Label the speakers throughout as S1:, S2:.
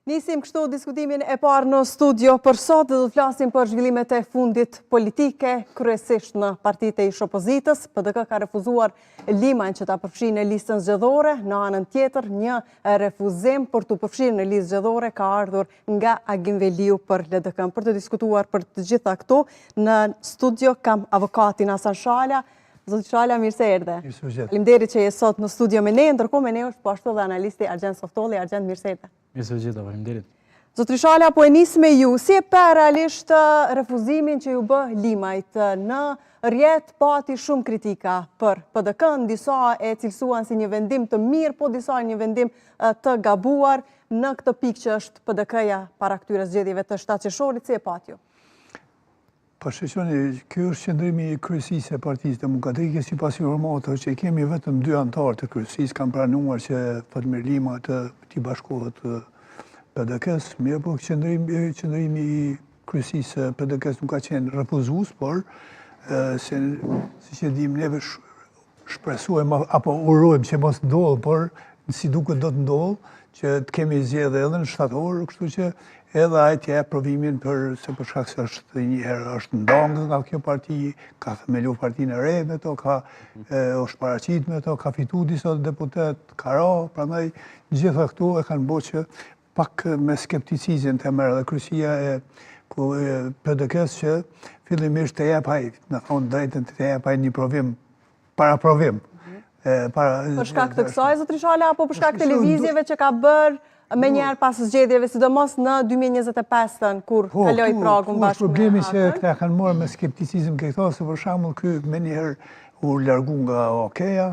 S1: Nisim kështu diskutimin e parë në studio për sot dhe do të flasim për zhvillimet e fundit politike, kryesisht në partitë e ish opozitës. PDK ka refuzuar Limajn që ta përfshijë në listën zgjedhore, në anën tjetër një refuzim për të përfshirë në listë zgjedhore ka ardhur nga Agim Veliu për LDK. Për të diskutuar për të gjitha këto, në studio kam avokatin Hasan Shala. Zoti Shala, mirë se erdhe. Faleminderit që je sot në studio me ne, ndërkohë me ne është po ashtu dhe analisti Argjend Softolli. Argjend, mirë se erdhe.
S2: Mirë se gjitha, faleminderit.
S1: Zotri Shala, po e nis me ju, si e pa realisht refuzimin që ju bë Limajt? Në rjet pati shumë kritika për PDK-n, disa e cilësuan si një vendim të mirë, po disa një vendim të gabuar në këtë pikë që është PDK-ja para këtyre zgjedhjeve të 7 qershorit, si e pat ju?
S3: Po shqeqoni, kjo është qëndrimi i kryesisë e Partisë Demokratike, sipas informata që kemi vetëm 2 anëtar të kryesisë kanë pranuar që Fatmir Lima të bashkohet PDK-s, mirë po qëndrimi i kryesisë e PDK-s nuk ka qenë refuzues, por si që dim neve shpresuem apo urojmë që mos ndodhë, por si duket do të ndodhë që të kemi zgjedhje edhe në shtator, kështu që edhe ajtë jep provimin se për shkak se është njëherë është ndangë nga kjo parti, ka themelu partinë e re me to, është paraqit me to, ka fitu disa deputet, ka ra, prandaj gjitha këtu e kanë bërë që pak me skepticizëm të merë dhe kryesia e PDK-s që fillimisht të jepaj, në thonë drejtën të jepaj një provim, para provim.
S1: Për shkak të kësaj, Zotri Shala, apo për shkak të lëvizjeve që ka bërë me njerë pas zgjedhjeve, sidomos në 2025-ën, kur kaloi pragun bashkë me
S3: problemi që këta kanë marrë me skepticizëm këto, se për shembull ky me njëherë u largu nga OK-ja,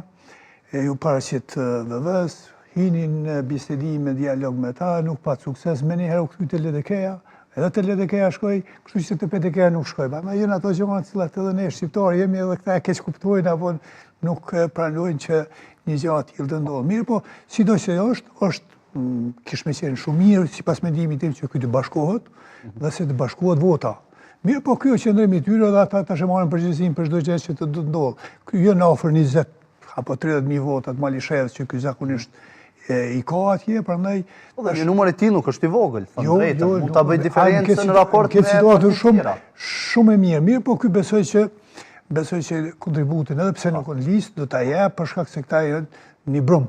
S3: ju paraqit VV-s, hinin në bisedim me dialog me ta, nuk pa sukses, me njëherë u kthy te LDK-ja, edhe te LDK-ja shkoi, kështu që te PDK-ja nuk shkoi. Ma janë ato gjëra të cilat edhe ne shqiptarë jemi edhe këta e keq kuptojnë apo nuk pranojnë që një gjë e tillë të ndodhë. Mirë po, sido që është kish me qenë shumë mirë, si pas mendimit tim që këtë bashkohet, dhe se të bashkohet vota. Mirë po kjo qëndrimi i tyre dhe ata tash marrin përgjegjësinë për çdo gjë që të ndodhë. Ky jo na ofër 20 apo 30.000 vota të Malishevës që ky zakonisht i ka atje, prandaj
S4: një numër i tillë nuk është i vogël, thonë drejtën, mund ta bëj diferencën në raport me
S3: situatë shumë e mirë. Mirë po ky besoj që kontributin edhe pse nuk në listë do ta jep për shkak se këta janë një brum.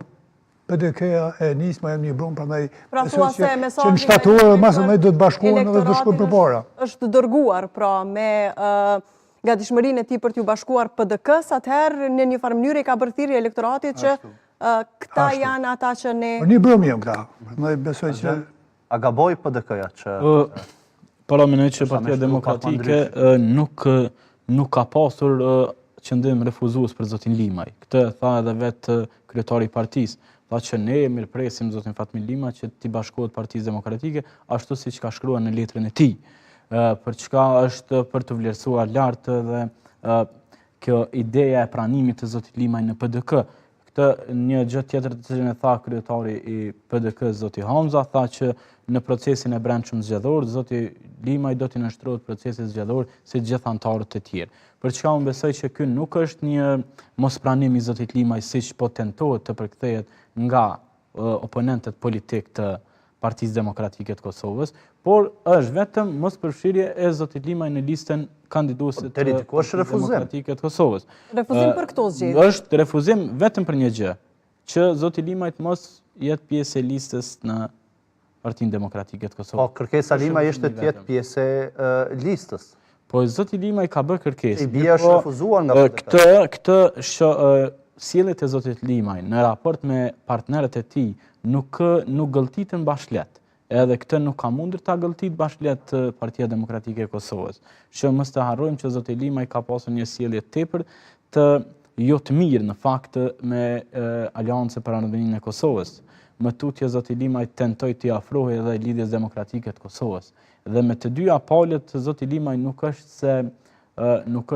S3: PDK-ja e nisma jam një brum, prandaj besoj që në shtator masë ndaj do të bashkohen edhe do të shkojnë përpara.
S1: Është dërguar pra me gatishmërinë e tij për t'u bashkuar PDK-s, atëherë në një farë mënyrë ka bërë thirrje elektoratit që këta janë ata që ne
S3: një brum janë këta. Prandaj besoj që
S4: a gaboi PDK-ja që
S2: para mendoj që Partia Demokratike nuk ka pasur qëndrim refuzues për zotin Limaj. Këtë tha edhe vetë kryetari i partisë. Tha që ne mirëpresim zotin Fatmir Lima që t'i bashkohet Partisë Demokratike, ashtu siç ka shkruar në letrën e tij. Për çka është për të vlerësuar lart dhe kjo ideja e pranimit të zotit Limaj në PDK. Këtë një gjë tjetër të cilën e tha kryetari i PDK zoti Hamza, tha që në procesin e brendshëm zgjedhor zoti Limaj do t'i nështrohet procesit zgjedhor si gjithë anëtarët e tjerë. Për çka unë besoj që ky nuk është një mospranim i zotit Limaj siç po tentohet të përkthehet nga oponentët politik të Partisë Demokratike të Kosovës, por është vetëm mospërfshirje e zotit Limaj në listën kandiduese të Partisë Demokratike të Kosovës.
S1: Refuzim për këto zgjedhje.
S2: Është refuzim vetëm për një gjë, që zoti Limaj të mos jetë pjesë e listës në Partinë Demokratike të Kosovës.
S4: Po kërkesa Limaj ishte të jetë pjesë e listës.
S2: Po zoti Limaj ka bërë kërkesë.
S4: I bie është refuzuar nga PDK.
S2: Këtë sjelljet e zotit Limaj në raport me partnerët e tij nuk gëlltitën bashkëlet. Edhe këtë nuk ka mundur ta gëlltit bashkëlet Partia Demokratike e Kosovës. Që mos të harrojmë që zoti Limaj ka pasur një sjellje tepër të jo të mirë në fakt me Aleancën për Ardhëninë e Kosovës. Më tutje zoti Limaj tentoi t'i afrohej edhe Lidhjes Demokratike të Kosovës. Dhe me të dyja palët zoti Limaj nuk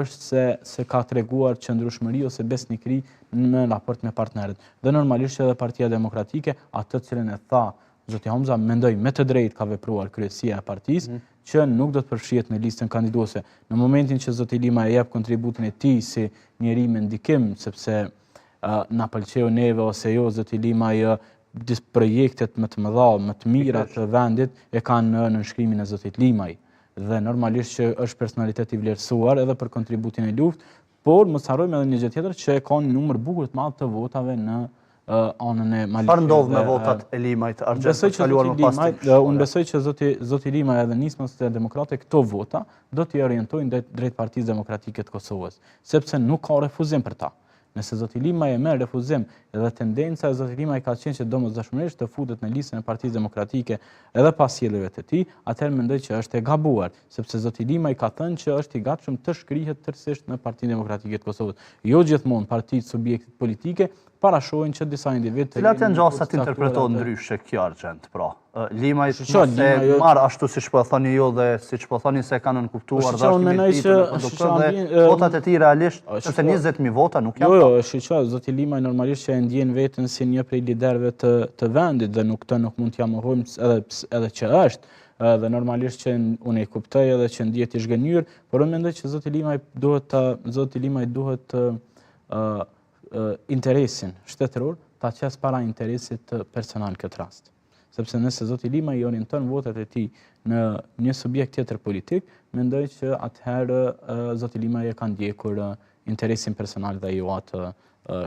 S2: është se ka treguar qëndrueshmëri ose besnikëri në raport me partnerët. Dhe normalisht edhe Partia Demokratike, atë cilën e tha zoti Hamza, mendoj me të drejtë ka vepruar kryesia e partisë, që nuk do të përfshihet në listën kandiduese. Në momentin që zoti Limaj jep kontributin e tij si njeri me ndikim, sepse na pëlqeu neve ose jo, zoti Limaj projektet më të mëdha, më të mira të vendit e kanë në nënshkrimin e zotit Limaj. Dhe normalisht që është personalitet i vlerësuar edhe për kontributin e luftë, por mos harrojmë edhe një gjë tjetër që ka një numër bukur të madh të votave në anën e Maliqit.
S4: Çfarë ndodh me votat e Limajt Argjend të kaluar më pas?
S2: Unë besoj që zoti Limaj edhe Nisma Socialdemokrate këto vota do t'i orientojnë drejt Partisë Demokratike të Kosovës, sepse nuk ka refuzim për ta. Nëse zoti Limaj e merr refuzim edhe tendenca e zoti Limaj ka qenë që domosdoshmërisht të futet në listën e Partisë Demokratike edhe pas sjelljes të tij, atëherë mendoj që është e gabuar, sepse zoti Limaj ka thënë që është i gatshëm të shkrihet tërësisht në Partinë Demokratike të Kosovës. Jo gjithmonë partitë subjektit politike parashohin që disa individ të
S4: cilat janë gjasa të interpretohet ndryshe kjo Argjend, pra. Limaj se marr ashtu siç po e thoni ju dhe siç po thoni se kanë nënkuptuar dhe votat e tij realisht, sepse 20.000 vota nuk janë.
S2: Jo, shiqo, zoti Limaj normalisht që e ndjen veten si një prej liderëve të vendit dhe nuk mund t'ja mohojmë edhe që është. Dhe normalisht që unë e kuptoj edhe që ndihet i zhgënjur, por unë mendoj që zoti Limaj duhet interesin shtetëror ta qes para interesit personal këtë rast. Sepse nëse zoti Limaj i orienton votat e tij në një subjekt tjetër politik, mendoj që atëherë zoti Limaj e ka ndjekur interesin personal dhe jo atë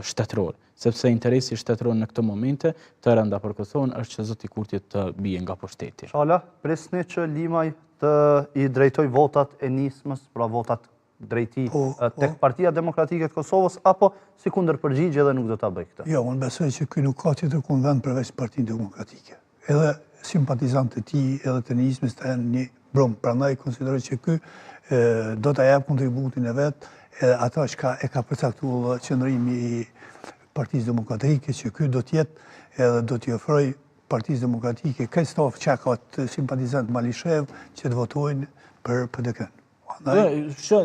S2: shtetëror. Sepse interesi shtetëror në këto momente të rënda për Kosovën është që zoti Kurti të bie nga pushteti.
S4: Shala, presni që Limaj të i drejtoj votat e Nismës, pra votat drejti tek Partia Demokratike të Kosovës, apo si kundër përgjigje dhe nuk do ta bëj këtë?
S3: Jo, unë besoj që ky nuk ka tjetër konvent përveç Partinë Demokratike. Edhe simpatizantë të tij, edhe të Nismës të janë një brum. Prandaj konsideroj që ky do ta jap kontributin e vet, edhe ata që e ka përcaktuar qendrimi i Partisë Demokratike, që ky do të jetë edhe do t'i ofroj Partisë Demokratike këtë staf që ka të simpatizantë Malishev që të votojnë për PDK-n.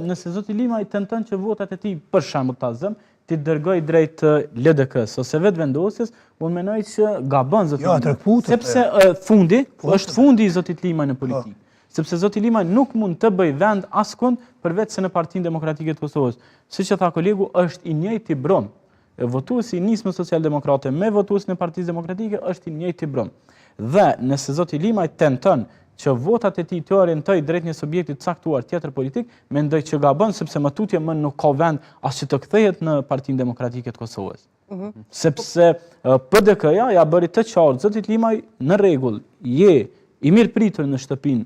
S2: Nëse zoti Limaj tenton që votat e tij për shembull ta zëm, ti dërgoj drejt LDK-s ose vetë vendosjes, unë mendoj që gabon zoti Limaj. Sepse është fundi i zotit Limaj në politikë. Sepse zoti Limaj nuk mund të bëj vend askund përveç se në Partinë Demokratike të Kosovës. Siç e tha kolegu, është i njëjti brum. Votuesi i Nismës Socialdemokrate me votuesin e Partisë Demokratike është i njëjti brum. Dhe nëse zoti Limaj tenton që votat e tij të orientojë drejt një subjekti të caktuar tjetër politik, mendoj që gabon sepse më tutje më nuk ka vend as që të kthehet në Partinë Demokratike të Kosovës. Sepse PDK-ja ja bëri të qartë zotit Limaj, në rregull, je i mirëpritur në shtëpinë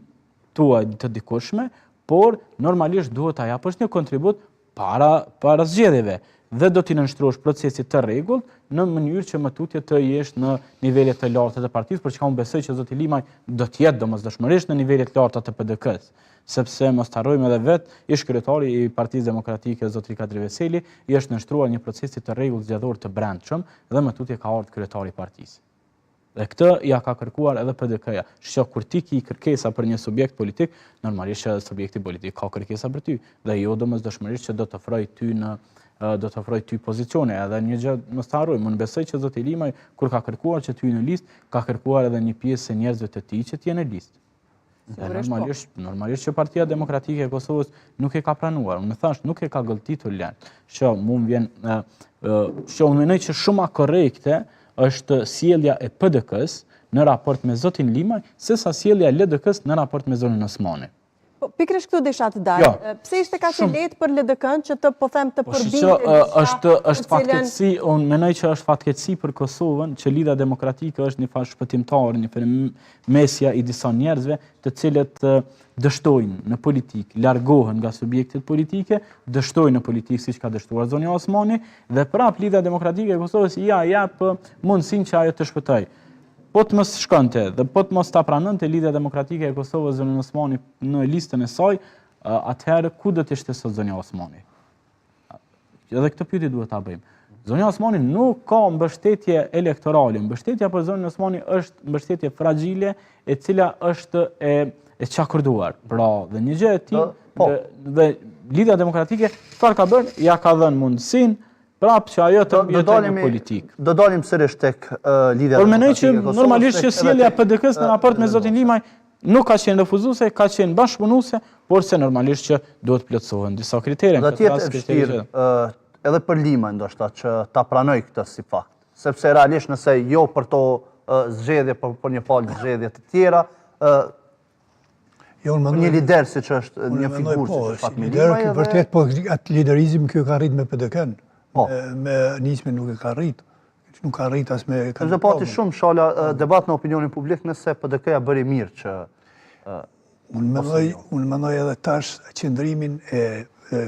S2: tuaj të dikurshme, por normalisht duhet ta japësh një kontribut para zgjedhjeve dhe do t'i nënshtrosh procesit të rregullt në mënyrë që më tutje të jesh në nivelet të larta të partisë, për çka unë besoj që zoti Limaj do të jetë domosdoshmërisht në nivelet të larta të PDK-s, sepse mos harrojmë edhe vetë ish kryetari i Partisë Demokratike zoti Kadri Veseli i është nënshtruar një procesi të rregullt zgjedhor të brendshëm dhe më tutje ka ardhur kryetari i partisë. Dhe këtë ja ka kërkuar edhe PDK-ja. Që kur ti ke kërkesa për një subjekt politik, normalisht që subjekti politik ka kërkesa për ty dhe jo domosdoshmërisht që do të ofroj ty pozicione. Edhe një gjë mos ta harrojmë, unë besoj që zoti Limaj kur ka kërkuar që ty në listë, ka kërkuar edhe një pjesë e njerëzve të tij që të jenë në listë. Normalisht që Partia Demokratike e Kosovës nuk e ka pranuar. Unë thash nuk e ka gëlltitur lart. Unë mendoj që shumë korrekte është sjellja e PDK-s në raport me zotin Limaj, sesa sjellja e LDK-s në raport me zonën Osmani.
S1: Pikërisht këtu desha të dalë. Pse ishte kaq e lehtë për LDK-n që të përbindej?
S2: Është fatkeqësi, unë mendoj që është fatkeqësi për Kosovën që Lidhja Demokratike është një farë shpëtimtar, një mesja i disa njerëzve të cilët dështojnë në politikë, largohen nga subjektet politike, dështojnë në politikë siç ka dështuar zonja Osmani dhe prap Lidhja Demokratike e Kosovës ja jep mundësinë që ajo të shpëtojë. Po të mos shkonte dhe po të mos ta pranonte Lidhja Demokratike e Kosovës zonën Osmani në listën e saj, atëherë ku do të ishte sot zonja Osmani? Edhe këtë pyetje duhet ta bëjmë. Zonja Osmani nuk ka mbështetje elektorale. Mbështetja për zonën Osmani është mbështetje fragjile e cila është e çakurduar. Pra, dhe një gjë e tillë dhe Lidhja Demokratike çfarë ka bërë? Ja ka dhënë mundësinë prapë që ajo të mbjetoj në politikë.
S4: Do dalim sërish tek Lidhja Demokratike.
S2: Por mendoj që normalisht që sjellja e PDK-s në raport me zotin Limaj nuk ka qenë refuzuese, ka qenë bashkëpunuese, por se normalisht që duhet plotësohen disa kritere.
S4: Dhe tjetë e vështirë edhe për Limaj ndoshta që ta pranoj këtë si fakt. sepse realisht nëse jo për to zgjedhje, për një palë zgjedhje të tjera, një lider si që është një figurë si që Fatmir Limaj.
S3: Vërtet, po atë liderizm kjo ka rrit me PDK-n, me nisme nuk e ka rrit. Nuk ka rrit as me...
S4: Sepse pati shumë shala debat në opinionin publik nëse PDK-ja bëri mirë që...
S3: Unë mendoj edhe tash qëndrimin e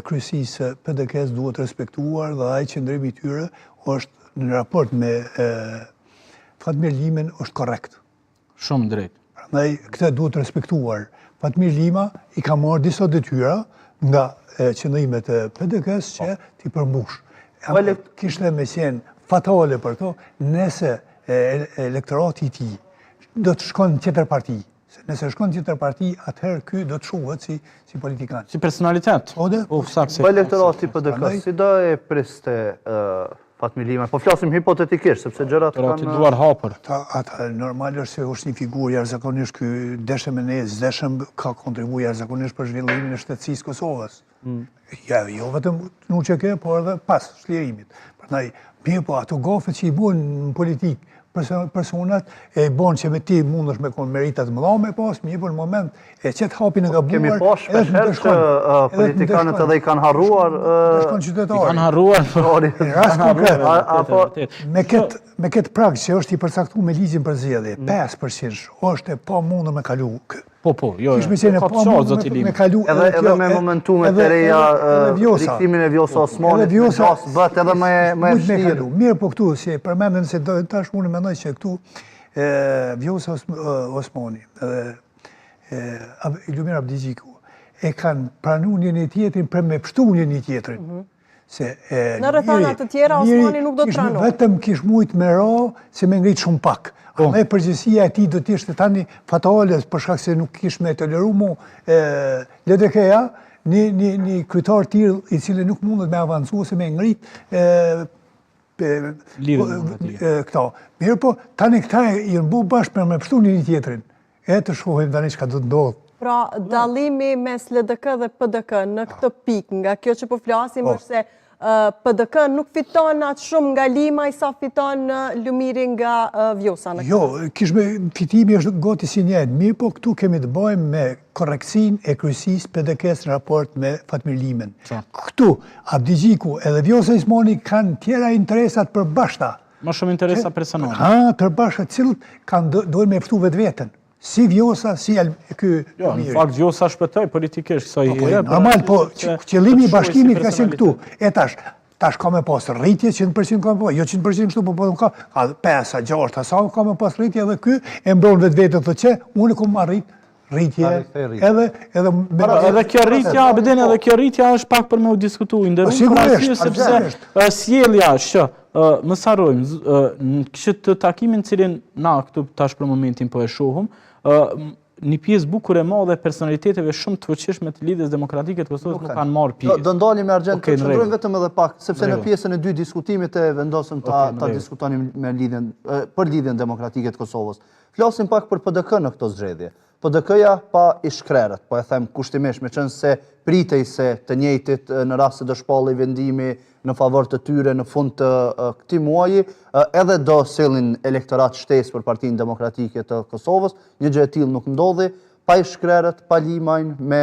S3: kryesisë PDK-s duhet respektuar dhe ai qëndrimi i tyre është në raport me Fatmir Limën është korrekt.
S2: Shumë drejt.
S3: Prandaj këtë duhet respektuar. Fatmir Lima i ka marrë disa detyra nga qëndrimet e PDK-s që t'i përmbush. Kishte me qenë fatale për to nëse elektorati i tij do të shkon në tjetër parti. Nëse shkon në tjetër parti, atëherë ky do të shohet si politikan.
S2: Si personalitet.
S4: Po elektorati i PDK-s si do e priste Fatmir Limaj? Po flasim hipotetikisht, sepse gjërat
S2: kanë... duar hapër.
S3: Ata normal është se është një figurë jashtëzakonisht, ky Deshem Enez, Deshem ka kontribuar jashtëzakonisht për zhvillimin e shtetësisë Kosovës. Jo vetëm nuk që ke, por edhe pas shlirimit. Prandaj, mirë po ato gafe që i bën në politikë, personat e bon që me ti mundesh me konë meritat mëdha me pas, mirë për në moment e qëtë hapin e gabuar...
S4: Kemi pas shpesher që politikanët edhe i kanë harruar...
S3: I
S2: kanë harruar...
S3: Në rast konkret, me këtë prag që është i përcaktuar me ligjin për zgjedhje, 5% është e pa mundur me kalu.
S2: Po, jo, ka të qartë zoti Limi.
S4: Edhe me momentume të reja, riktimin e Vjosa Osmanit, Vjosa bët edhe me vështirë.
S3: Mirë po këtu, si përmendën se tash unë mendoj që këtu Vjosa Osmani edhe Ilumir Abdigjiku e kanë pranuar njëri tjetrin për me pështu njëri tjetrin.
S1: Në rrethana të tjera Osmani nuk do të pranoj.
S3: Vetëm kish mujt me ra se me ngrit shumë pak. Me përgjësia e ti do t'ishte tani fatale, për shkak se nuk kish me toleru mu LDK-ja, një kryetar tillë i cili nuk mundet me avancu ose me ngrit këta. Mirë po, tani këta i nbu bashkë për me pështu një tjetrin. E të shohim tani çka do të ndodhë.
S1: Pra, dallimi mes LDK dhe PDK në këtë pikë, nga kjo që po flasim është se PDK nuk fiton atë shumë nga Limaj sa fiton Lumiri nga Vjosa.
S3: Jo, fitimi është gati si njëjtë, mirë po këtu kemi të bëjmë me korrektësinë e kryesisë PDK-s në raport me Fatmir Limën. Këtu, Abdigjiku edhe Vjosa Osmani kanë tjera interesat përbashkëta.
S2: Më shumë interesa personale.
S3: Përbashkëta, cilët kanë dojnë me ftu vetveten. Si Vjosa, si ky...
S2: Jo, në fakt Vjosa shpëtoj politikisht kësaj here.
S3: Normal, po qëllimi i bashkimit ka qenë këtu. E tash ka me pas rritje, 100% ka me pas, jo 100% kështu, po ka 5, 6, sa ka me pas rritje edhe ky, e mbron vetë të që, unë kom arrit rritje,
S2: edhe kjo rritja, abeden edhe kjo rritja është pak për me u diskutu,
S3: sigurisht,
S2: sepse sjellja është që më sarojmë, në këtë takimin cilin na këtu tash për momentin po e shohum, një pjesë bukur e madhe personaliteteve shumë të fuqishme të lidhjes demokratike të Kosovës nuk kanë marrë pjesë.
S4: Do ndalim me Argjend, të qëndrojmë vetëm edhe pak, sepse në pjesën e 2 diskutimit e vendosëm ta diskutonim për lidhjen demokratike të Kosovës. Flasim pak për PDK në këto zgjedhje. PDK-ja pa i shkrerët, po e them kushtimisht, me qenë se pritej se të njëjtit në rast se do shpallej vendimi në favor të tyre në fund të këtij muaji, edhe do sillnin elektorat shtesë për Partinë Demokratike të Kosovës, një gjë e tillë nuk ndodhi, pa i shkrerët, pa Limajn, me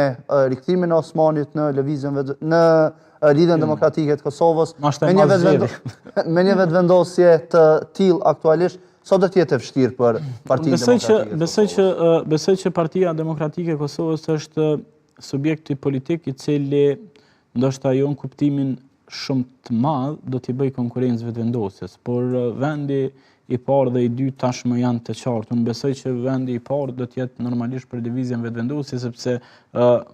S4: rikthimin e Osmanit në lidhjen demokratike të Kosovës, me një vetvendosje të tillë aktualisht. Sa do të jetë vështirë për Partinë Demokratike?
S2: Besoj që Partia Demokratike e Kosovës është subjekti politik i cili ndoshta jo në kuptimin shumë të madh do t'i bëj konkurrencë vetvendosjes, por vendi i parë dhe i dytë tashmë janë të qartë. Unë besoj që vendi i parë do të jetë normalisht për divizjen vetvendosje, sepse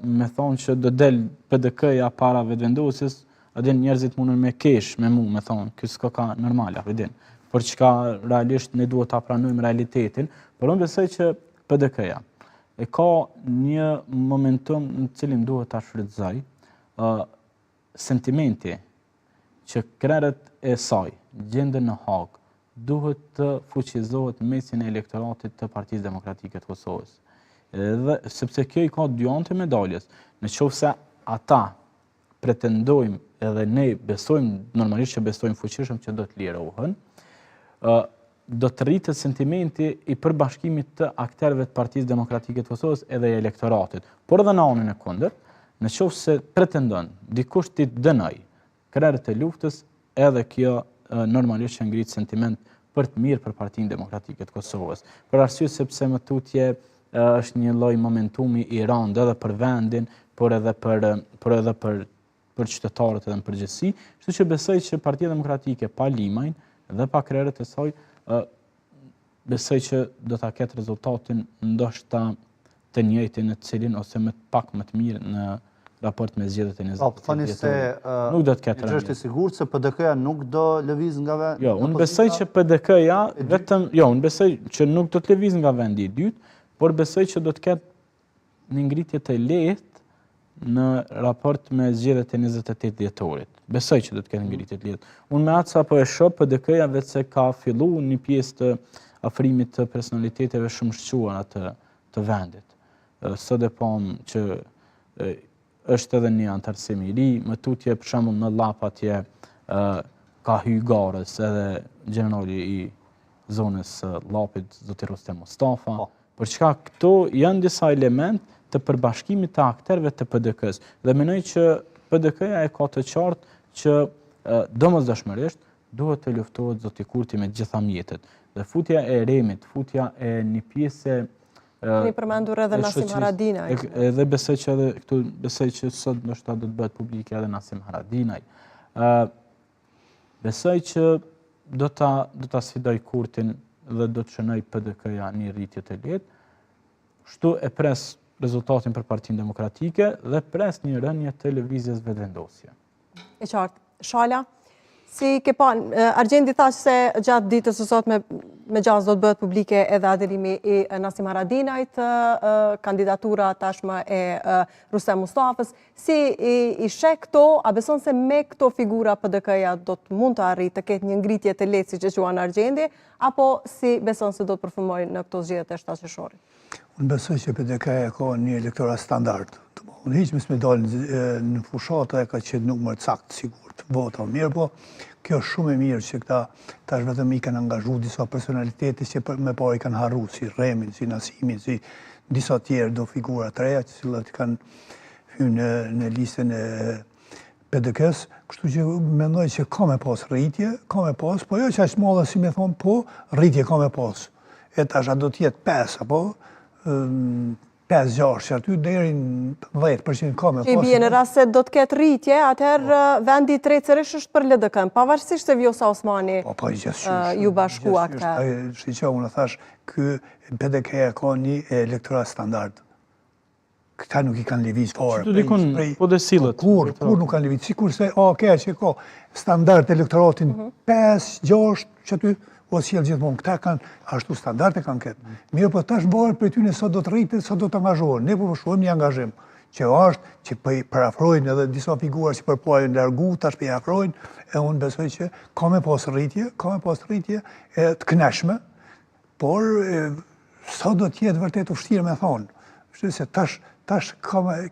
S2: me thonë që do del PDK-ja para vetvendosjes, adin njerëzit mundën me kesh me mu, me thonë, kjo s'ka ka normale, vedin. Por çka realisht ne duhet ta pranojmë realitetin, por unë besoj që PDK-ja e ka një momentum në cilin duhet ta shfrytëzoj, sentimenti që krerët e saj gjenden në Hag duhet të fuqizohet në mesin e elektoratit të Partisë Demokratike të Kosovës. Edhe sepse kjo i ka dy anë të medaljes. Nëse ata pretendojmë edhe ne besojmë, normalisht që besojmë fuqishëm që do të lirohen, do të rritet sentimenti i përbashkimit të akterëve të Partisë Demokratike të Kosovës edhe i elektoratit. Por edhe në anën e kundërt, në qoftë se pretendon dikush të dënoj krerët e luftës, edhe kjo normalisht që ngrit sentiment për të mirë për Partinë Demokratike të Kosovës. Për arsye sepse më tutje është një lloj momentumi i rëndë edhe për vendin, por edhe për qytetarët edhe në përgjithësi, kështu që besoj që Partia Demokratike pa Limajn dhe pa krerët e saj, besoj që do ta ketë rezultatin ndoshta të njëjtin në cilin ose më pak më të mirë në raport me zgjedhjet e 20 vjetorit. Nuk do të ketë rëndësi.
S4: Është i sigurt se PDK-ja nuk do lëviz nga vendi?
S2: Jo, unë besoj që PDK-ja unë besoj që nuk do të lëviz nga vendi i dytë, por besoj që do të ketë një ngritje të lehtë në raport me zgjedhjet e 28 dhjetorit. Besoj që do të ketë ngritje të lehtë. Unë me atë sapo e shoh PDK-ja vetë se ka filluar një pjesë të afrimit të personaliteteve shumë shquara të vendit. Sot e pam që është edhe një antarësim i ri, më tutje për shembull në Llap atje ka hyrë garës edhe generali i zonës Llapit, zoti Rustem Mustafa. Për çka këto janë disa element të përbashkimit të akterëve të PDK-s. Dhe mendoj që PDK-ja e ka të qartë që domosdoshmërisht duhet të luftohet zoti Kurti me gjitha mjetet. Dhe futja e Remit, futja e një pjesë
S1: Keni përmendur edhe Nasim Haradinaj.
S2: Edhe besoj që edhe këtu besoj që sot ndoshta do të bëhet publike edhe Nasim Haradinaj. Besoj që do ta sfidoj Kurtin dhe do të shënoj PDK-ja një rritje të lehtë. Kështu e pres rezultatin për Partinë Demokratike dhe pres një rënje të lëvizjes vetëvendosje.
S1: E qartë. Shala, si ke pa, Argjendi tha se gjatë ditës së sot me gjasë do të bëhet publike edhe aderimi i Nasim Haradinajt, kandidatura tashmë e Rustem Mustafës. Si i sheh këto, a beson se me këto figura PDK-ja do të mund të arrijë të ketë një ngritje të lehtë siç e quan Argjendi, apo si beson se do të përfundojnë në këto zgjedhje të 7 qershorit?
S3: Unë besoj që PDK-ja ka një elektorat standard. Unë hiq me dalë në fushata e ka qenë numër sakt sigurt vota, mirë po kjo është shumë e mirë që këta tash vetëm i kanë angazhu disa personalitete që me parë i kanë harru, si Remin, si Nasimin, si disa tjerë do figura të reja që cilët kanë hyrë në listën e PDK-s, kështu që mendoj që ka me pas rritje, ka me pas, po jo që është madhe si me thonë, po rritje ka me pas. E tash a do t'jetë 5 apo 5-6 që aty deri në 10% ka me pas.
S1: Që i bie në rast se do të ketë rritje, atëherë vendi i tretë sërish është për LDK-n, pavarësisht se Vjosa Osmani ju bashkua këta.
S3: Që unë thash, ky PDK-ja ka një elektorat standard. Këta nuk i kanë lëviz fare.
S2: Që dikun po dhe sillet.
S3: Kur nuk kanë lëviz, sikur se që ka standard elektoratin 5-6 që aty o sjell gjithmonë. Këta kanë ashtu standarde kanë këtë. Mirë, po tash varet prej tyre sa do të rritet, sa do të angazhohen. Ne po shohim një angazhim që është që parafrojnë edhe disa figura që përpojnë largu, tash po i afrojnë, e unë besoj që ka me pas rritje e të kënaqshme, por sa do të jetë vërtet vështirë me thonë. Kështu se tash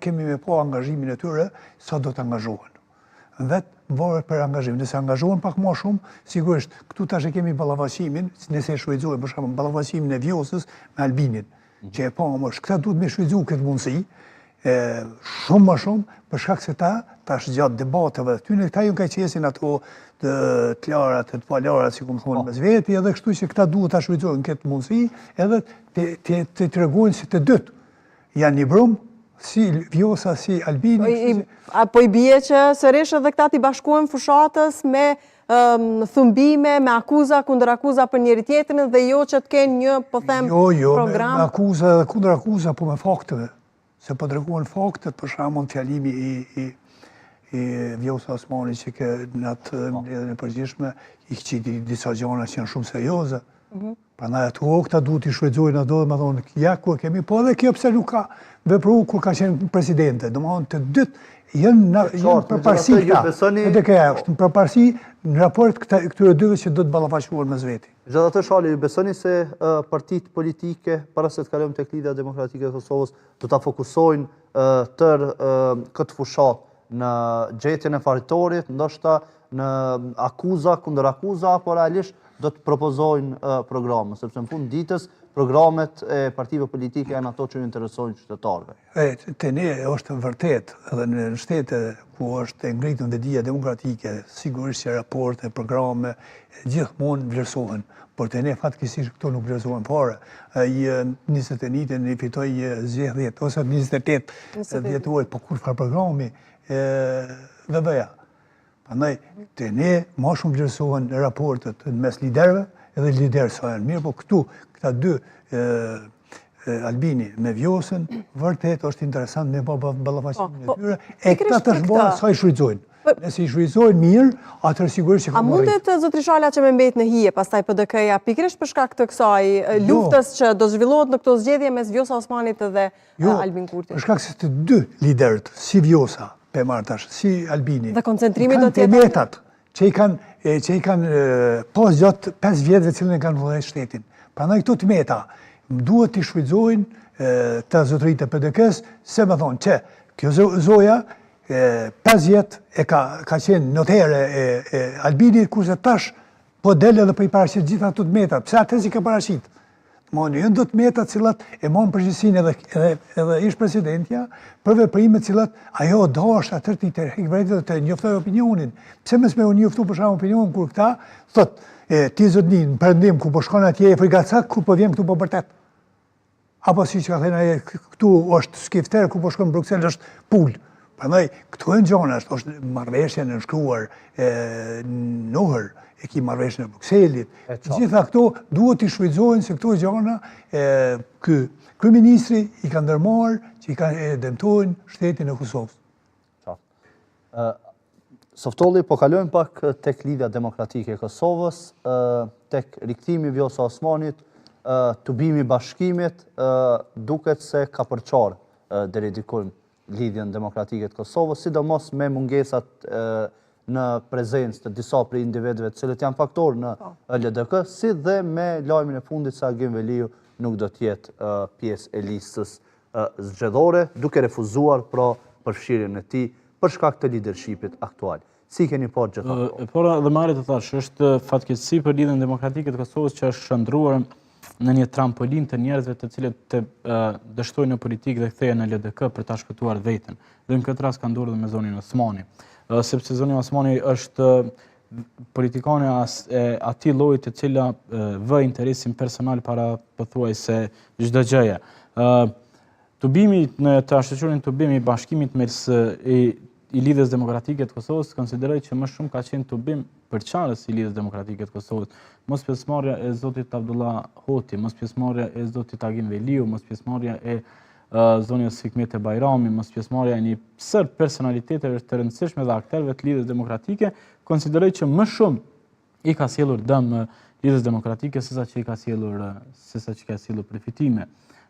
S3: kemi me pa angazhimin e tyre, sa do të angazhohen. Vetë varet për angazhim. Nëse angazhohen pak më shumë, sigurisht këtu tash e kemi ballavaqimin, nëse e shfrytëzojmë për shembull ballavaqimin e Vjosës me Albinin, që e pamë këta duhet me shfrytëzuar këtë mundësi, shumë më shumë, për shkak se tash gjatë debateve, këta ju ka qesin ato të klarat, të palarat, si ku më thonë mes veti, edhe kështu që këta duhet ta shfrytëzojnë këtë mundësi, edhe të tregojnë se të dytë janë një brumë, si Vjosa, si Albini.
S1: Po i bie që sërish edhe këta t'i bashkohen fushatës me thumbime, me akuza, kundër akuza për njëri tjetrin dhe jo që të kenë një, po them, program?
S3: Me akuza dhe kundër akuza, po me fakteve. Se po treguan faktet, për shembull fjalimi i Vjosa Osmani që në atë mbledhjen e përgjithshme i qiti disa gjëra që janë shumë serioze. Prandaj ato këta duhet i shfrytëzojnë ato dhe më thonë, ja ku e kemi, po edhe kjo pse nuk ka vepruar kur ka qenë presidente. Domethënë të dytë janë përparësi këta. PDK-ja është në përparësi në raport këtyre dyve që do të ballafaqohen mes veti.
S4: Gjatë Shali, ju besoni se partitë politike, para se të kalojmë tek Lidhja Demokratike e Kosovës, do ta fokusojnë tërë këtë fushat në gjetjen e faritorit, ndoshta në akuza, kundër akuza, apo realisht do të propozojnë programe, sepse në fund ditës programet e partive politike janë ato që interesojnë qytetarëve.
S3: Te ne është vërtet, edhe në shtete ku është ngritur vetdia demokratike, sigurisht që raporte, programe, gjithmonë vlerësohen, por te ne fatkeqësisht këto nuk vlerësohen fare. Ai 21-ën i fitoi zgjedhjet ose 28 dhjetorit, po kur farë programi VB-ja. Prandaj te ne më shumë vlerësohen raportet mes liderëve edhe liderët sa janë mirë, po këta dy Albini me Vjosën, vërtet është interesant me ballafaqimin e tyre, e këta të shbora sa i shfrytëzojnë. Nëse i shfrytëzojnë mirë, atëherë sigurisht që
S1: A mundet zotri Shala që me mbet në hije, pastaj PDK-ja, pikërisht për shkak të kësaj luftës që do zhvillohet në këto zgjedhje mes Vjosa Osmanit dhe Albin Kurtit?
S3: Për shkak se të dy liderët, si Vjosa, pe martash, si Albini,
S1: dhe koncentrimi do
S3: të jetë metat që i kanë pas gjatë 5 vjetëve cilën e kanë vëllë shtetin. Prandaj këto të meta duhet të shfrytëzojnë të zotëritë e PDK-s, se më thonë që kjo zoja 5 vjetë ka qenë notere e Albinit, kurse tash po dele dhe për i parashit gjitha të metat. Pse atës i ka parashit? Jënë do të metat cilat e monë përgjithsin edhe ish presidentja për veprime cilat ajo dash atër të i tërhek dhe të njoftoj opinionin. Pse mes me u njoftu për shumë opinionin kur këta, thot, ti zotnin, në përëndim ku po shkon atje e frigacak, ku po vjen këtu po bërtet. Apo si që ka thena këtu është skifter, ku po shkon në Bruxelles është pull. Prandaj, këtu e në gjona është marrëveshje në nshkruar nëhër, e ki marrëveshje në Bruxellit. Gjitha këto duhet të shfrytëzohen se këto gjona kryeministri i ka ndërmarrë që i ka dëmtojnë shtetin e Kosovës.
S4: Softolli, po kalojmë pak tek lidhja demokratike e Kosovës, tek rikthimi Vjosa Osmanit, tubimi bashkimit, duket se ka përçarë deri diku lidhjen demokratike të Kosovës, sidomos me mungesat në prezencë të disa prej individëve të cilët janë faktorë në LDK, si dhe me lajmin e fundit se Agim Veliu nuk do të jetë pjesë e listës zgjedhore, duke refuzuar pra përfshirjen e tij për shkak të leadershipit aktual. Si keni parë gjitha këto?
S2: Por edhe marrë të thash, është fatkeqësi për lidhjen demokratike të Kosovës që është shndruar në një trampolin të njerëzve të cilët dështojnë në politikë dhe kthehen në LDK për ta shpëtuar veten. Dhe në këtë rast ka ndodhur me zonin Osmani. Sepse zoni Osmani është politikane atij lloji të cila vë interesin personal para pothuajse çdo gjëje. Tubimi në të shoqërinë tubimi i bashkimit mes i lidhjes demokratike të Kosovës konsideroj që më shumë ka qenë tubim përçarës i lidhjes demokratike të Kosovës. Mos pjesëmarrja e zotit Abdullah Hoti, mos pjesëmarrja e zotit Agim Veliu, mos pjesëmarrja e zonjës Hikmete Bajrami, mos pjesëmarrja e një sër personaliteteve të rëndësishme dhe aktorëve të lidhjes demokratike, konsideroj që më shumë i ka sjellur dëm lidhjes demokratike sesa që ka sjellur përfitime.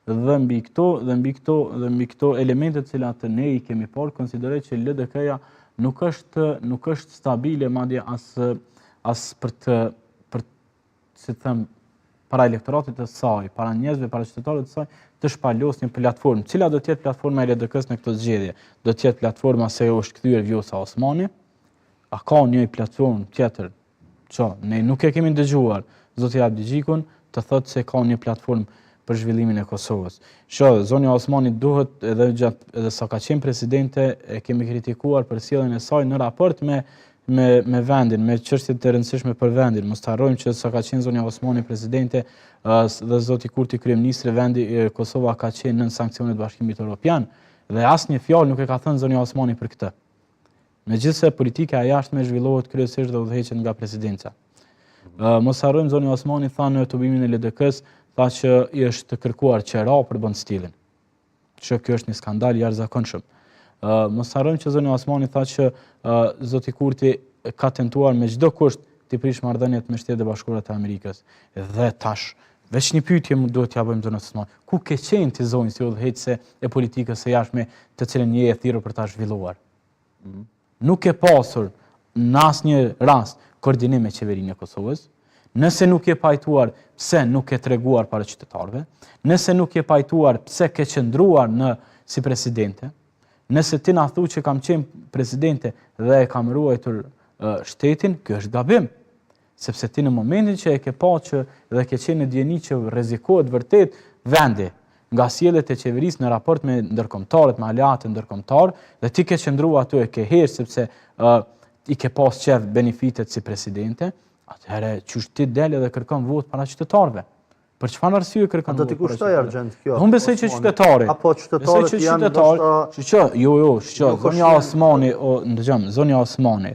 S2: Dhe mbi këto elemente të cilat ne i kemi parë, konsideroj që LDK-ja nuk është stabile, madje as për si të them, para elektoratit të saj, para njerëzve, para qytetarëve të saj, të shpalos një platformë. Cila do të jetë platforma e LDK-s në këtë zgjedhje? Do të jetë platforma se është kthyer Vjosa Osmani? A ka një platformë tjetër që ne nuk e kemi dëgjuar zoti Abdigjikun të thotë se ka një platformë për zhvillimin e Kosovës. Zonja Osmani duhet edhe sa ka qenë presidente e kemi kritikuar për sjelljen e saj në raport me vendin, me çështjet të rëndësishme për vendin. Mos të harrojmë që sa ka qenë zonja Osmani presidente dhe zoti Kurti kryeministri, vendi Kosova ka qenë nën sanksionet e Bashkimit Evropian dhe asnjë fjalë nuk e ka thënë zonja Osmani për këtë. Megjithse politika e jashtme zhvillohet kryesisht dhe udhëheqet nga presidenca. Mos harrojmë zonja Osmani tha në tubimin e LDK-s, tha që i është kërkuar qera për bën stilin. Që kjo është një skandal i jashtëzakonshëm. Mos harrojmë që zonja Osmani tha që zoti Kurti ka tentuar me çdo kusht të prish marrëdhëniet me Shtetet e Bashkuara të Amerikës. Dhe tash, veç një pyetje më duhet t'ia bëjmë zonës Osmani. Ku ke qenë ti zonjë si udhëheqëse e politikës së jashtme të cilën je e thirrur për ta zhvilluar? Nuk e pasur në asnjë rast koordinim me qeverinë e Kosovës. Nëse nuk je pajtuar, pse nuk e treguar para qytetarëve? Nëse nuk je pajtuar, pse ke qëndruar si presidente? Nëse ti na thu që kam qenë presidente dhe e kam ruajtur shtetin, kjo është gabim. Sepse ti në momentin që e ke pa që dhe ke qenë në dieni që rrezikohet vërtet vendi nga sjelljet e qeverisë në raport me ndërkombëtarët, me aleatët ndërkombëtar, dhe ti ke qëndruar aty e ke hesh sepse i ke pas qef benefitet si presidente, atëherë qysh ti del dhe kërkon votë para qytetarëve. Për çfarë arsye kërkon votë?
S4: Do t'i kushtoj argjend kjo.
S2: Unë besoj që qytetarët.
S4: Apo qytetarët janë
S2: shqo, zonja Osmani, ndëgjom, zonja Osmani,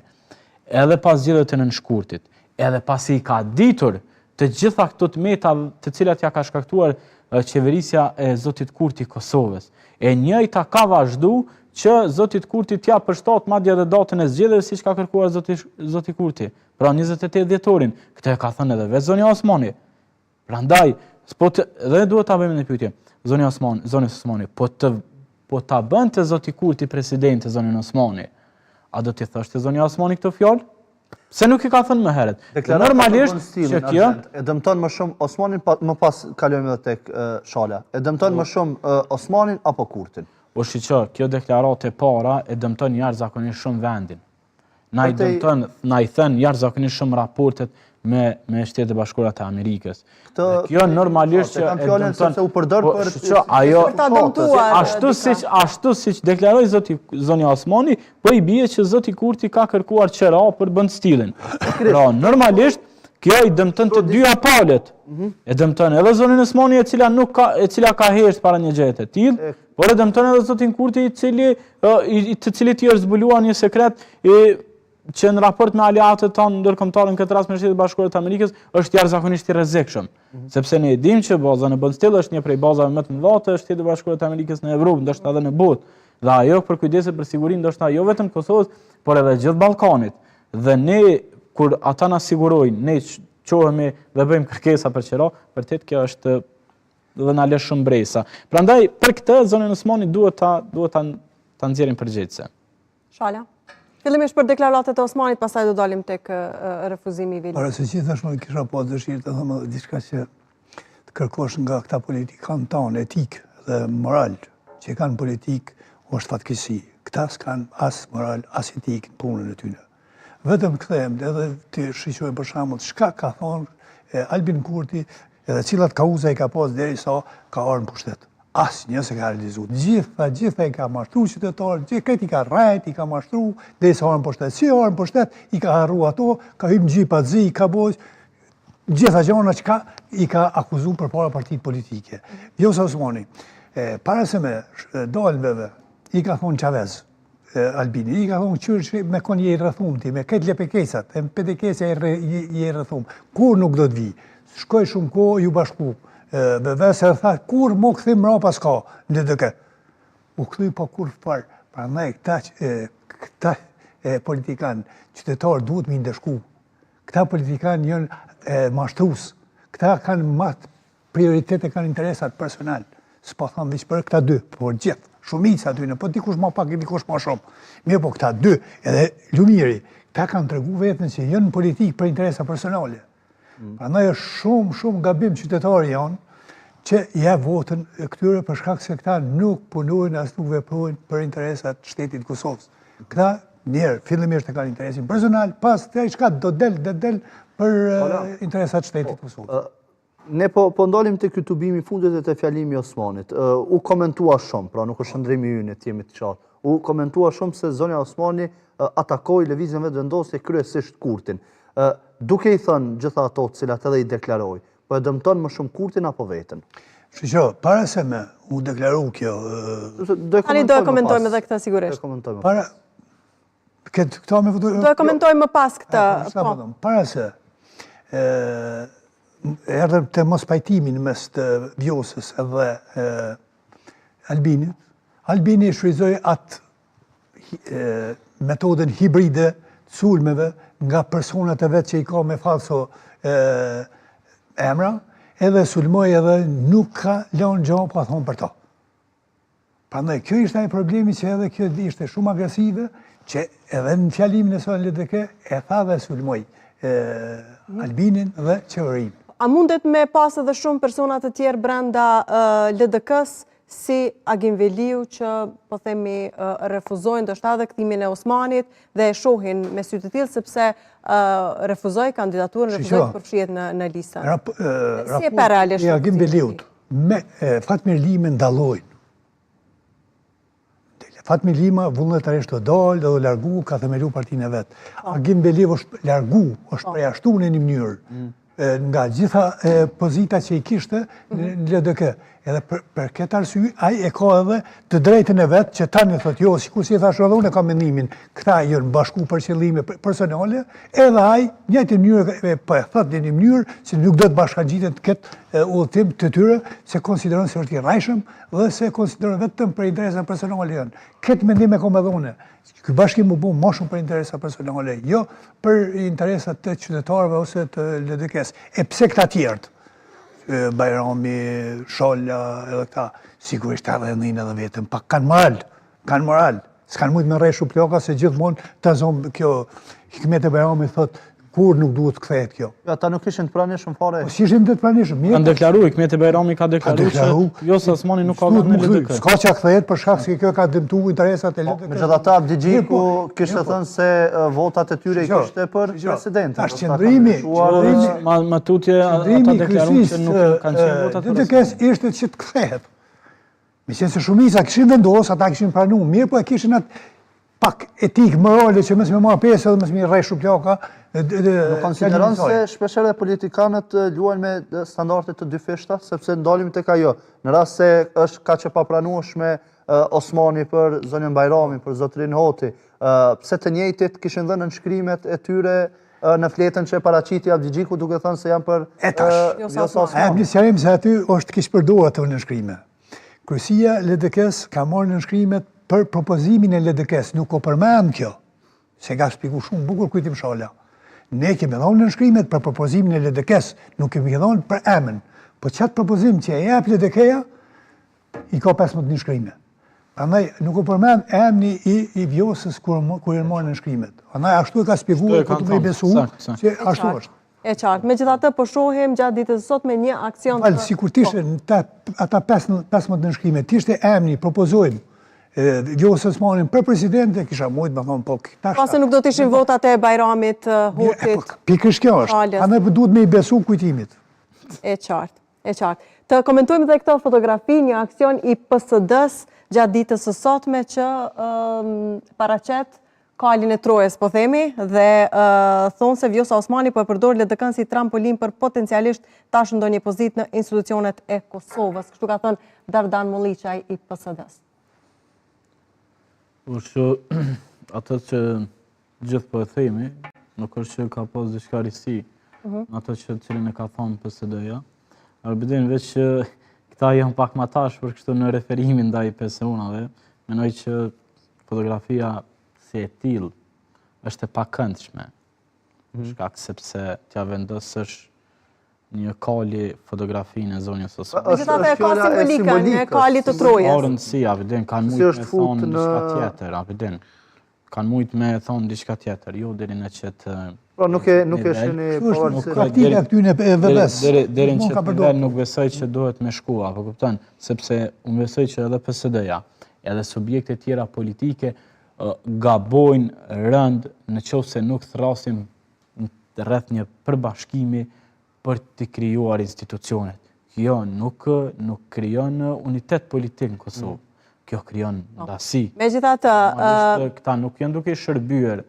S2: edhe pas zgjedhjeve të nënshkurtit, edhe pasi i ka ditur të gjitha këto tmeta të cilat ja ka shkaktuar qeverisja e Zotit Kurti Kosovës. E njëjta ka vazhdu që Zotit Kurti t'ja përshtat madje edhe datën e zgjedhjeve siç ka kërkuar Zoti Kurti. Pra 28 dhjetorin. Këtë e ka thënë edhe vetë zonja Osmani. Prandaj, dhe duhet ta bëjmë një pyetje. Zonja Osmani, po ta bënte Zoti Kurti presidente zonjën Osmani, a do t'i thoshte zonja Osmani këtë fjalë? Se nuk i ka thënë më herët. Normalisht që kjo
S4: e dëmton më shumë Osmanin, më pas kalojmë edhe tek Shala. E dëmton më shumë Osmanin apo Kurtin?
S2: O shiqo, kjo deklaratë e para e dëmton jashtëzakonisht shumë vendin. Na i thënë jashtëzakonisht shumë raportet me Shtetet e Bashkuara të Amerikës. Kjo normalisht që e dëmton
S4: u përdor për
S2: ashtu siç deklaroi zonja Osmani, po i bie që Zoti Kurti ka kërkuar qera për bënd stilin. Pra normalisht kjo i dëmton të dyja palët. E dëmton edhe zonën Osmani e cila ka hesht para një gjëje të tillë, por e dëmton edhe Zotin Kurti të cilit i është zbuluar një sekret që në raport me aleatët tonë ndërkombëtar në këtë rast me Shtetet e Bashkuara të Amerikës është jashtëzakonisht i rrezikshëm. Sepse ne e dimë që baza në Bonstill është një prej bazave më të mëdha të Shtetit e Bashkuara të Amerikës në Evropë, ndoshta edhe në botë. Dhe ajo për kujdeset për sigurinë ndoshta jo vetëm Kosovës, por edhe gjithë Ballkanit. Dhe ne kur ata na sigurojnë, ne qohemi dhe bëjmë kërkesa për qira, vërtet kjo është dhe na lë shumë bresa. Prandaj për këtë zonën Osmani duhet ta nxjerrim përgjegjëse.
S1: Shala. Fillimisht për deklaratat e Osmanit, pastaj do dalim tek refuzimi i Vilit.
S3: Para se gjithashtu më kisha pas dëshirë të them diçka që të kërkosh nga këta politikanë tanë etik dhe moral, që kanë politik është fatkeqësi. Këta s'kan as moral, as etik në punën e tyre. Vetëm kthehem edhe të shiqoj për shembull çka ka thonë Albin Kurti, edhe cilat kauza i ka pas derisa ka ardhur në pushtet. Asnjë se ka realizuar. Gjitha i ka mashtruar qytetarët, këtë i ka rrejt, i ka mashtruar, derisa ardhur në pushtet. Si ardhur në pushtet, i ka harruar ato, ka hyrë në gjipat zi, ka bojë gjitha gjëra që i ka akuzuar përpara partit politike. Vjosa Osmani, para se me dalëve, i ka thonë Chavez, Albini, i ka thonë qyrë me kon je i rrëthumti, me këtë lepekesat, me pedekesa je i rrëthum. Kur nuk do të vi? Shkoj shumë kohë ju bashku. Vesër tha, kur mo këthim mrapa s'ka në dëke. U këthuj pa kur farë. Pra ne, këta politikanë, qytetarë duhet me ndëshku. Këta politikanë jënë mashtrus. Këta kanë matë prioritete, kanë interesat personal. S'pa thamë vishë për këta dy, por gjithë. Shumica aty në, po dikush ma pak, dikush ma shumë. Mirë po këta dy, edhe lumiri, këta kanë të regu vetën që jënë politikë për interesa personale. Pra ne është shumë gabim qytetarë janë që ja votën këtyre për shkak se këta nuk punojnë as nuk veprojnë për interesat shtetit Kosovës. Këta mirë, fillimisht e kanë interesin personal, pas të çka do del për interesat shtetit Kosovës.
S4: Ne po ndalim te ky tubim i fundit e te fjalimi i Osmanit. U komentua shumë, pra nuk është ndrimi ynë të jemi të qartë. U komentua shumë se zonja Osmani atakoi lëvizjen vetëvendosje kryesisht Kurtin. Duke i thënë gjitha ato të cilat edhe i deklaroi, po e dëmton më shumë Kurtin apo veten?
S3: Shqo, para se me u deklaru kjo...
S1: Tani do e komentojmë edhe këta sigurisht. Do e komentojmë më pas këta.
S3: Para se erdhëm të mos pajtimin mes të Vjosës edhe Albinit. Albini shfrytzoi atë metodën hibride të sulmeve nga personat e vetë që i ka me falso emra, edhe sulmoj edhe nuk ka lënë gjë pa thonë për to. Prandaj kjo ishte ai problemi që edhe kjo ishte shumë agresive, që edhe në fjalimin e saj LDK e tha dhe sulmoj Albinin dhe qeverinë.
S1: A mundet me pas edhe shumë persona të tjerë brenda LDK-s si Agim Veliu që, po themi, refuzojnë dështë edhe këtimin e Osmanit dhe e shohin me sy të tillë sepse refuzoi kandidaturën, refuzoi të përfshihet në listën. Si e pa realisht?
S3: Agim Veliut me Fatmir Limën ndallojnë. Fatmir Lima vullnetarisht të dalë dhe largu, ka themelu partinë e vetë. Agim Veliu është largu, është përjashtu në një mënyrë nga gjitha pozita që i kishte në LDK. Edhe për këtë arsye, ai e ka edhe të drejtën e vetë që tani thotë jo, sikur si e thashë edhe unë ka mendimin, këta janë bashku për qëllime personale, edhe ai njëjtë mënyrë po e thotë në një mënyrë se nuk do të bashkangjitet këtë udhëtim të tyre, se konsideron se është i rrajshëm dhe se konsideron vetëm për interesa personale janë. Këtë mendim e kam edhe unë. Ky bashkim u bë më shumë për interesa personale, jo për interesat të qytetarëve ose të LDK-s. E pse këta tjerët? Bajrami, Sholla, edhe këta, sigurisht edhe ndin edhe vetëm, pak kanë moral, s'kanë mujtë me rreshu ploka se gjithmonë të zonë kjo Hikmet e Bajrami thot, kur nuk duhet kthehet kjo.
S4: Ata nuk ishin të pranishëm fare.
S3: Po si ishin të pranishëm?
S2: Kanë deklaruar, Hikmet e Bajrami ka deklaruar që jo se Osmani nuk ka në LDK.
S3: S'ka që kthehet për shkak se kjo ka dëmtuar interesat e LDK.
S4: Megjithatë Abdigjiku kishte thënë se votat e tyre i kishte për presidentin.
S3: Tash qëndrimi,
S2: ma tutje ata deklaruan që nuk kanë qenë votat për
S3: LDK-s ishte që të kthehet. Meqenëse se shumica kishin vendosur, ata kishin pranuar, mirë po e kishin atë pak etik morale që mos më marr pesë dhe mos më rreshu plaka.
S4: Nuk konsideron se shpeshherë politikanët luajnë me standarde të dyfishta, sepse ndalim tek ajo. Në rast se është kaq e papranueshme Osmani për zonën Bajrami, për zotrin Hoti, pse të njëjtit kishin dhënë nënshkrimet e tyre në fletën që paraqiti Abdigjiku duke thënë se janë për jo sa Osmani.
S3: Ne sjarim se aty është kish përdorur ato nënshkrime. Kryesia LDK-s ka marrë nënshkrimet për propozimin e LDK-s, nuk o përmend kjo, se ka shpjeguar shumë bukur Kujtim Sholla. Ne kemi dhënë nënshkrimet për propozimin e LDK-s, nuk kemi dhënë për emën. Po çat propozim që e jep LDK-ja, i ka 15 nënshkrime. Prandaj nuk u përmend emri i Vjosës kur i marrën nënshkrimet. Prandaj ashtu e ka shpjeguar ku të besu që ashtu është.
S1: E qartë. Megjithatë po shohim gjatë ditës sot me një aksion.
S3: Sikur të ishte ata 15 nënshkrime, të ishte emri propozojmë Vjosë Osmanin për presidente, kisha mujtë me thonë, po këta shka.
S1: Pasi nuk do të ishin votat e Bajramit, Hotit.
S3: Pikërisht kjo është, a ne duhet me i besu Kujtimit.
S1: E qartë. Të komentojmë dhe këto fotografi, një aksion i PSD-s gjatë ditës së sotme që paraqet kalin e Trojës, po themi, dhe thonë se Vjosa Osmani po e përdor LDK-n si trampolin për potencialisht tash ndonjë pozitë në institucionet e Kosovës. Kështu ka thënë Dardan Molliçaj i PSD-s.
S2: Që atë që gjithë po e themi, nuk është që ka pas diçka risi, atë që cilin e ka thonë PSD-ja. Arbedin veç që këta janë pak ma tash për kështu në referimin ndaj PSU-nave, menoj që fotografia si e tillë është e pakëndshme, shkak sepse t'ja vendosësh një kali fotografinë e zonjës Osmani.
S1: Megjithatë e ka simbolika një kali të Trojës.
S2: Ka rëndësi, Abedin, kanë mujtë me thonë diçka tjetër, Abedin. Kanë mujtë me thonë diçka tjetër, jo deri në qëtë...
S4: Pra nuk e shini pavarësi.
S3: Praktika këtyne e VVS.
S2: Deri në qëtë nivel nuk besoj që duhet me shkua, po kupton, sepse unë besoj që edhe PSD-ja, edhe subjekte tjera politike gabojnë rënd në qoftë se nuk thrasim rreth një përbashkimi për të krijuar institucionet. Kjo nuk krijon unitet politik në Kosovë. Kjo krijon ndasi.
S1: Megjithatë,
S2: këta nuk janë duke shërbyer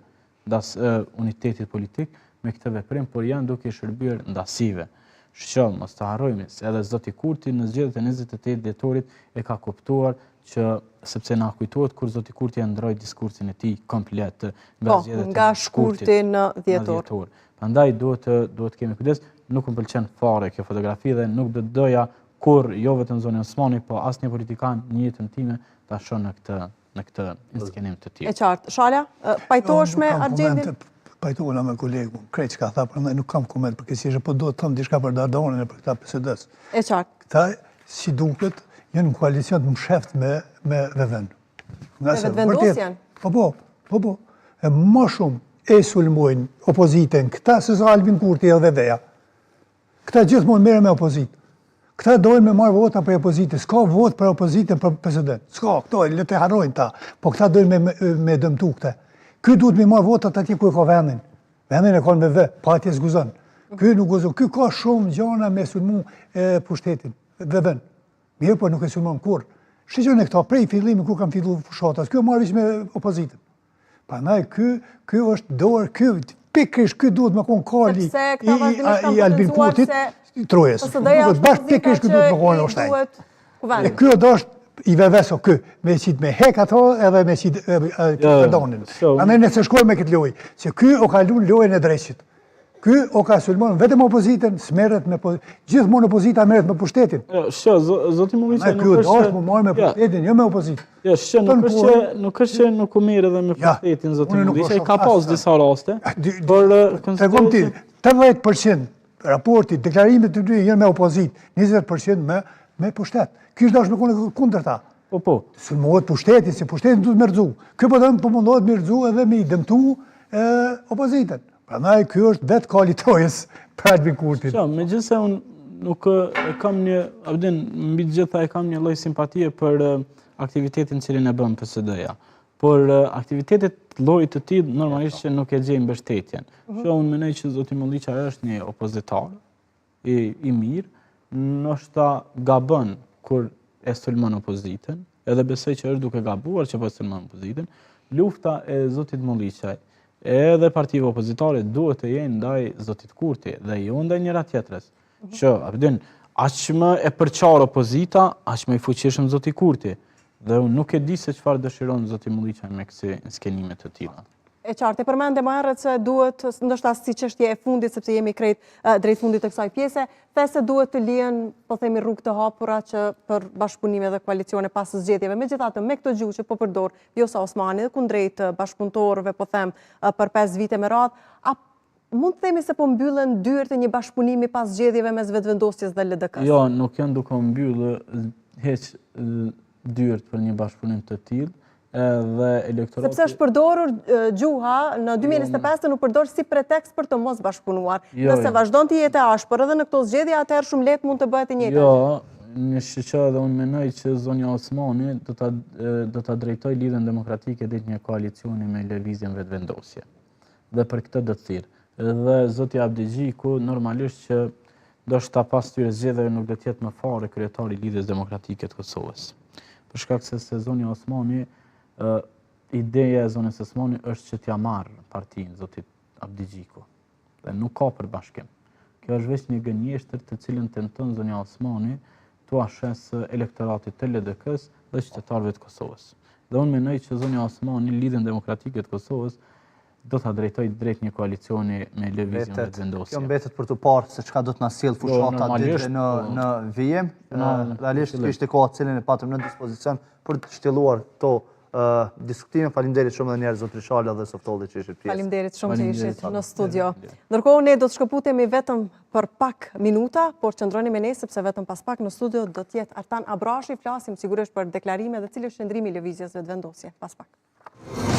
S2: unitetit politik me këtë veprim, por janë duke shërbyer ndasive. Shqo, mos të harrojmë, se edhe zoti Kurti në zgjedhjet e 28 dhjetorit e ka kuptuar që sepse na kujtohet kur zoti Kurti e ndroi diskursin e tij komplet
S1: nga zgjedhjet nga shkurti në dhjetor.
S2: Prandaj duhet kemi kujdes. Nuk më pëlqen fare kjo fotografi dhe nuk do doja kur jo vetëm zonën Osmani, po asnjë politikan në jetën time ta shoh në këtë inskenim të tillë.
S1: E qartë. Shala, pajtohesh me Argjendin?
S3: Pajtohena me kolegun. Krejt çka tha, prandaj nuk kam koment për këtë, po do të them diçka për Dardanin e për këtë PSD-s.
S1: E qartë.
S3: Këta si duket janë në koalicion të msheft me VVN.
S1: Me vetëvendosjen?
S3: Po. E më shumë e sulmojnë opozitën këta se sa Albin Kurti dhe VV-ja. Këta gjithmonë merren me opozitë. Këta dojnë me marrë vota për opozitën, s'ka vot për opozitën për president. S'ka, këto le të harrojnë ta, po këta dojnë me dëmtu këte. Ky duhet me marrë votat atje ku e ka vendin. Vendin e ka me vë, pa atje s'guzon. Ky nuk guzon, ky ka shumë gjana me sulmu pushtetin, dhe vën. Mirë, po nuk e sulmon kur. Shqyqën e këta prej fillimi kur kam fillu fushatas, ky marrë me opozitën. Prandaj ky është dorë, pikrish ky duhet me kon kali i Albin Kurtit, Trojës. Bashkë pikrish ky duhet me kon ushtaj. Ky është i veveso ky, me qitë me hek ato edhe me qitë përdonin. Prandaj nëse shkojmë me këtë lojë, se ky o ka lun lojën e drejtësit. Ky o ka sulmon vetëm opozitën, s'merret me gjithmonë opozita merret me pushtetin.
S2: Zoti Mulliça
S3: ky është më marrë me pushtetin, jo me opozitën.
S2: Nuk është që nuk u merr edhe me pushtetin zoti Mulliça, ka pas disa raste.
S3: Tregom ti, 80% raporti, deklarimet të dy janë me opozitë, 20% me pushtet. Ky është dashur me kone kundër ta.
S2: Po.
S3: Sulmohet pushtetin, se pushtetin duhet me rrëzu. Ky po mundohet me rrëzu edhe me i dëmtu opozitën. Prandaj ky është vetë kali Trojës për Albin Kurtin.
S2: Megjithëse unë nuk kam një, mbi të gjitha e kam një lloj simpatie për aktivitetin cilin e bën PSD-ja. Por aktivitetet llojit të tillë normalisht që nuk e gjejnë mbështetjen. Unë mendoj që zoti Mulliça është një opozitar i mirë, ndoshta gabon kur e sulmon opozitën, edhe besoj që është duke gabuar që po sulmon opozitën. Lufta e zotit Mulliçaj edhe partive opozitare duhet të jenë ndaj zotit Kurti dhe jo ndaj njëra tjetrës. Që, aq më e përqarë opozita, aq më i fuqishëm zoti Kurti. Dhe unë nuk e di se çfarë dëshiron zoti Mulliça me kësi skenime të tilla.
S1: E qartë, e përmende më herët se duhet, ndoshta si çështje e fundit, sepse jemi krejt drejt fundit të kësaj pjese, the se duhet të lihen, po themi, rrugë të hapura që për bashkëpunime dhe koalicione pas zgjedhjeve. Megjithatë, me këtë gjuhë që po përdor Vjosa Osmani dhe kundrejt bashkëpunëtorëve, po them, për 5 vite me radhë, a mund të themi se po mbyllen dyert e një bashkëpunimi pas zgjedhjeve mes Vetëvendosjes dhe LDK-s?
S2: Jo, nuk janë duke mbyllë hiç dyert për një bashkëpunim të tillë. Dhe elektorati... Sepse është përdorur gjuha në 2025 nuk përdor si pretekst për të mos bashkëpunuar. Nëse vazhdon të jetë ashpër edhe në këto zgjedhje, atëherë shumë lehtë mund të bëhet e njëjta. Jo, në shqyqa dhe unë menoj që zonja Osmani do ta drejtoj lidhjen demokratike drejt një koalicioni me lëvizjen Vetëvendosje. Dhe për këtë do të thirr. Dhe zoti Abdigjiku normalisht që ndoshta pas këtyre zgjedhjeve nuk do të jetë më fare kryetari i lidhjes demokratike të Kosovës. Për shkak se zonja Osmani ideja e zonës Osmani është që t'ja marrë partinë zotit Abdigjiku dhe nuk ka përbashkim. Kjo është vetëm një gënjeshtër të cilën tenton zonja Osmani t'u shes elektoratit të LDK-s dhe qytetarëve të Kosovës. Dhe unë mendoj që zonja Osmani lidhjen demokratike të Kosovës do ta drejtoj drejt një koalicioni me lëvizjen Vetëvendosje.
S4: Kjo mbetet për të parë se çka do të na sjell fushata ditë në vijim. Realisht ishte koha cilën e patëm në dispozicion për të shtjelluar këto diskutime. Faleminderit shumë edhe një herë zotri Shala dhe Softolli që ishit pjesë.
S1: Faleminderit shumë që ishit në studio. Ndërkohë ne do të shkëputemi vetëm për pak minuta, por qëndroni me ne sepse vetëm pas pak në studio do të jetë Artan Abrashi, flasim sigurisht për deklarime dhe cili është qëndrimi i lëvizjes Vetëvendosje. Pas pak.